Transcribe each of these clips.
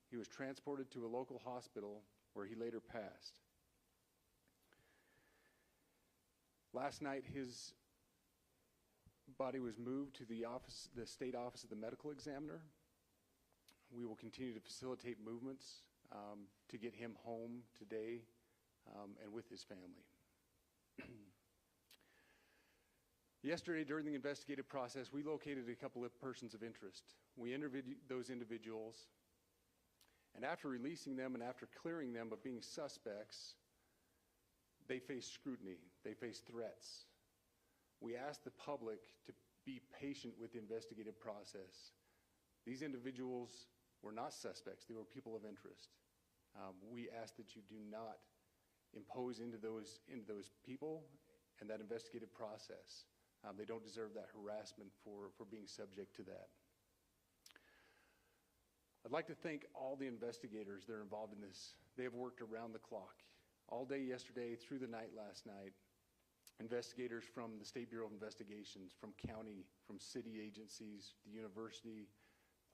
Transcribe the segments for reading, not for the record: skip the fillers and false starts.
He was transported to a local hospital where he later passed. Last night, his body was moved to the state office of the medical examiner. We will continue to facilitate movements to get him home today and with his family. Yesterday, during the investigative process, we located a couple of persons of interest. We interviewed those individuals, and after releasing them and after clearing them of being suspects, they face scrutiny, they face threats. We asked the public to be patient with the investigative process. These individuals were not suspects, they were people of interest. We ask that you do not impose into those people and that investigative process. They don't deserve that harassment for being subject to that. I'd like to thank all the investigators that are involved in this. They have worked around the clock. All day yesterday, through the night last night, investigators from the State Bureau of Investigations, from county, from city agencies, the university,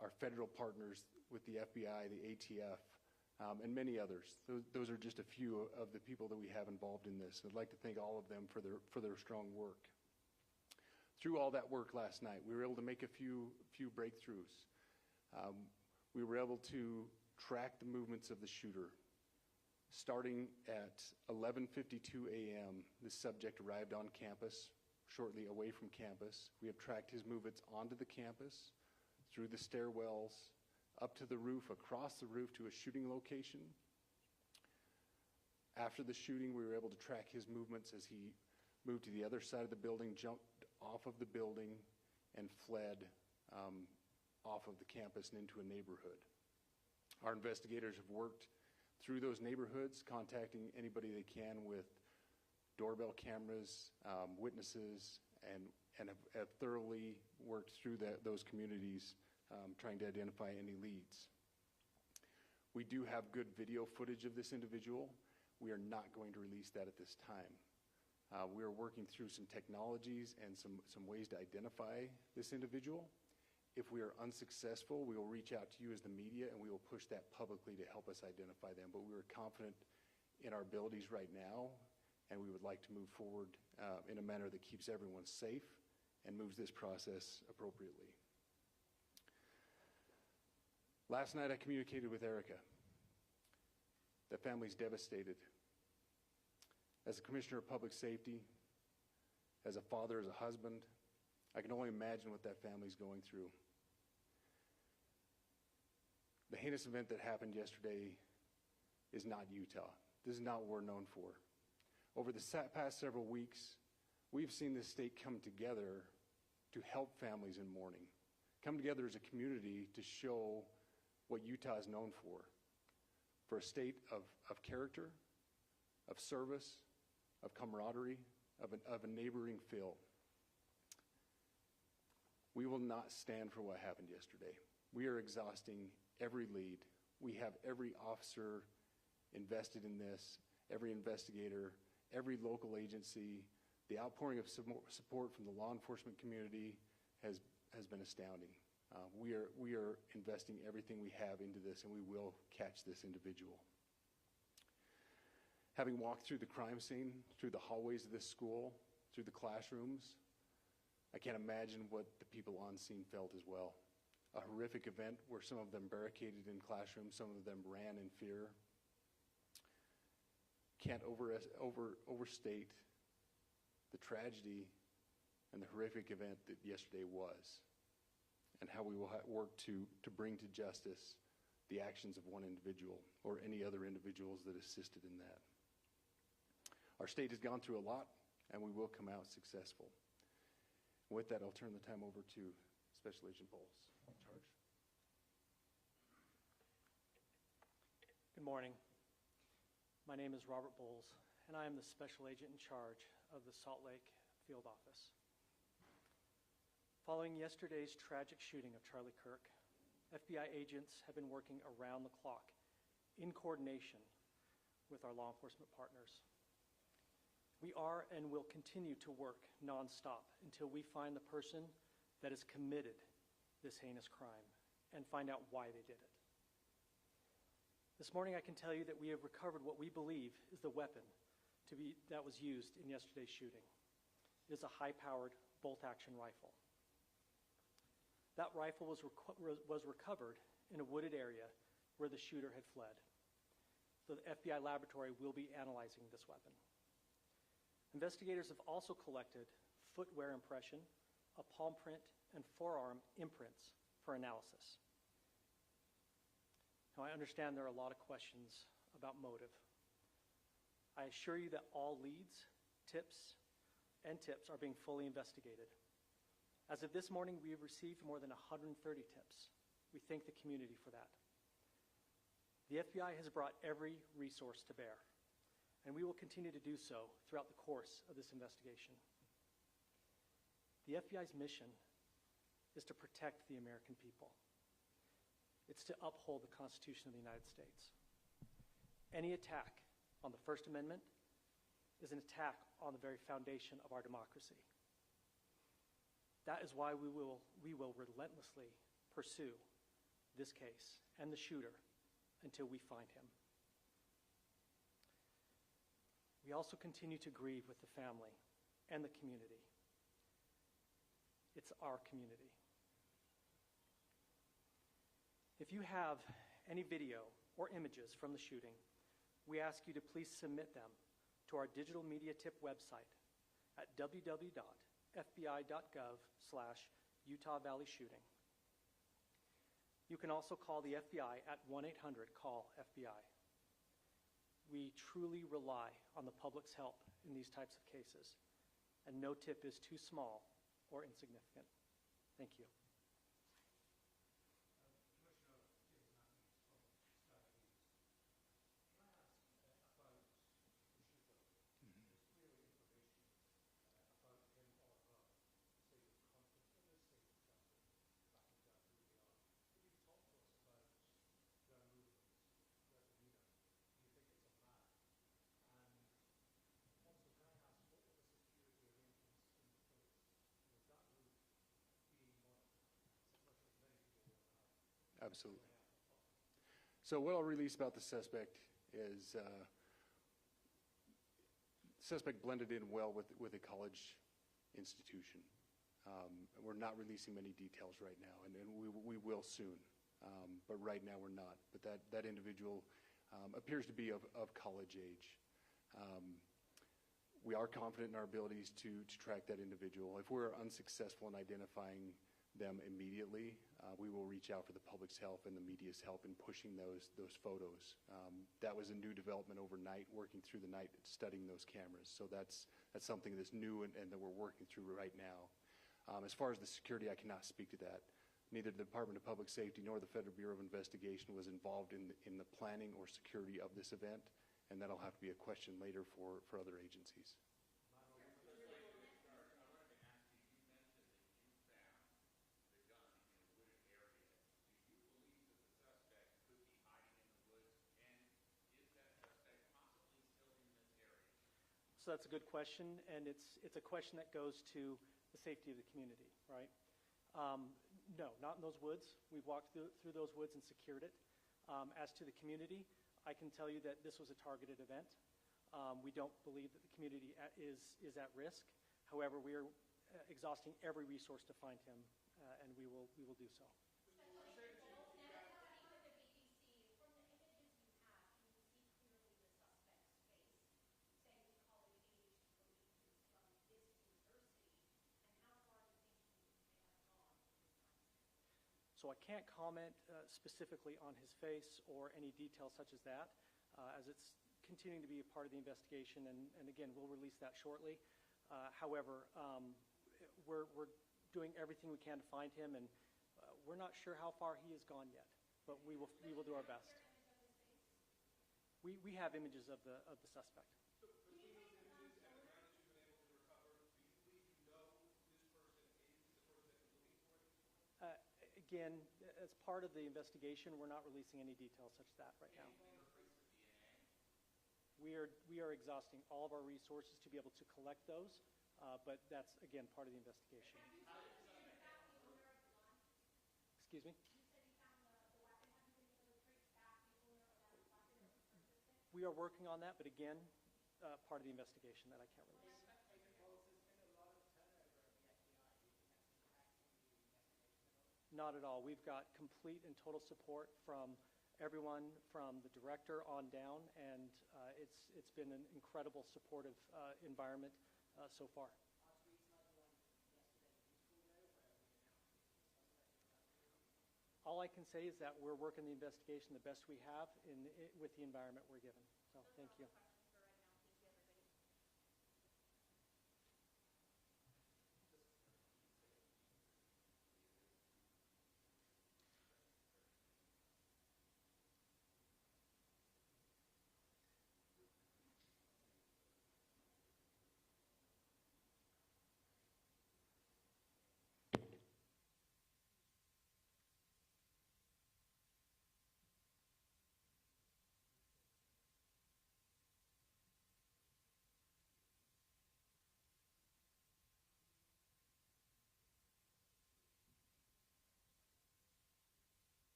our federal partners with the FBI, the ATF, and many others. Those are just a few of the people that we have involved in this. I'd like to thank all of them for their strong work. Through all that work last night, we were able to make a few breakthroughs. We were able to track the movements of the shooter. Starting at 11:52 a.m., the subject arrived on campus, shortly away from campus. We have tracked his movements onto the campus, through the stairwells, up to the roof, across the roof to a shooting location. After the shooting, we were able to track his movements as he moved to the other side of the building, jumped off of the building, and fled off of the campus and into a neighborhood. Our investigators have worked through those neighborhoods, contacting anybody they can with doorbell cameras, witnesses, and have thoroughly worked through those communities, trying to identify any leads. We do have good video footage of this individual. We are not going to release that at this time. We are working through some technologies and some ways to identify this individual. If we are unsuccessful, we will reach out to you as the media and we will push that publicly to help us identify them. But we are confident in our abilities right now, and we would like to move forward in a manner that keeps everyone safe and moves this process appropriately. Last night I communicated with Erica. The family's devastated. As a commissioner of public safety, as a father, as a husband, I can only imagine what that family's going through. The heinous event that happened yesterday is not Utah. This is not what we're known for. Over the past several weeks, we've seen this state come together to help families in mourning, come together as a community to show what Utah is known for a state of character, of service, of camaraderie, of a neighboring feel. We will not stand for what happened yesterday. We are exhausting every lead. We have every officer invested in this, every investigator, every local agency. The outpouring of support from the law enforcement community has been astounding. We are investing everything we have into this, and we will catch this individual. Having walked through the crime scene, through the hallways of this school, through the classrooms, I can't imagine what the people on scene felt as well. A horrific event where some of them barricaded in classrooms, some of them ran in fear. Can't overstate the tragedy and the horrific event that yesterday was, and how we will work to bring to justice the actions of one individual or any other individuals that assisted in that. Our state has gone through a lot, and we will come out successful. With that, I'll turn the time over to Special Agent Bowles in charge. Good morning. My name is Robert Bowles, and I am the Special Agent in charge of the Salt Lake Field Office. Following yesterday's tragic shooting of Charlie Kirk, FBI agents have been working around the clock in coordination with our law enforcement partners. We are and will continue to work nonstop until we find the person that has committed this heinous crime and find out why they did it. This morning I can tell you that we have recovered what we believe is the weapon that was used in yesterday's shooting. It is a high-powered bolt-action rifle. That rifle was recovered in a wooded area where the shooter had fled. So the FBI laboratory will be analyzing this weapon. Investigators have also collected footwear impression, a palm print, and forearm imprints for analysis. Now, I understand there are a lot of questions about motive. I assure you that all leads, tips are being fully investigated. As of this morning, we have received more than 130 tips. We thank the community for that. The FBI has brought every resource to bear, and we will continue to do so throughout the course of this investigation. The FBI's mission is to protect the American people. It's to uphold the Constitution of the United States. Any attack on the First Amendment is an attack on the very foundation of our democracy. That is why we will relentlessly pursue this case and the shooter until we find him. We also continue to grieve with the family and the community. It's our community. If you have any video or images from the shooting, we ask you to please submit them to our digital media tip website at www.fbi.gov/Utah Valley Shooting. You can also call the FBI at 1-800-CALL-FBI. We truly rely on the public's help in these types of cases, and no tip is too small or insignificant. Thank you. Absolutely. So what I'll release about the suspect is suspect blended in well with a college institution. We're not releasing many details right now, and we will soon, but right now we're not. But that individual appears to be of college age. We are confident in our abilities to track that individual. If we're unsuccessful in identifying them immediately, we will reach out for the public's help and the media's help in pushing those photos. That was a new development overnight, working through the night, studying those cameras. So that's something that's new and that we're working through right now. As far as the security, I cannot speak to that. Neither the Department of Public Safety nor the Federal Bureau of Investigation was involved in the planning or security of this event, and that'll have to be a question later for other agencies. So that's a good question, and it's a question that goes to the safety of the community, right? No, not in those woods. We've walked through those woods and secured it. As to the community, I can tell you that this was a targeted event. We don't believe that the community is at risk. However, we are exhausting every resource to find him, and we will do so. So I can't comment specifically on his face or any details such as that, as it's continuing to be a part of the investigation, and again, we'll release that shortly. However, we're doing everything we can to find him, and we're not sure how far he has gone yet, but we will do our best. We have images of the suspect. Again, as part of the investigation, we're not releasing any details such as that right now. We are exhausting all of our resources to be able to collect those, but that's, again, part of the investigation. Excuse me? We are working on that, but again, part of the investigation that I can't release. Not at all. We've got complete and total support from everyone, from the director on down, and it's been an incredible supportive environment so far. All I can say is that we're working the investigation the best we have with the environment we're given. So thank you.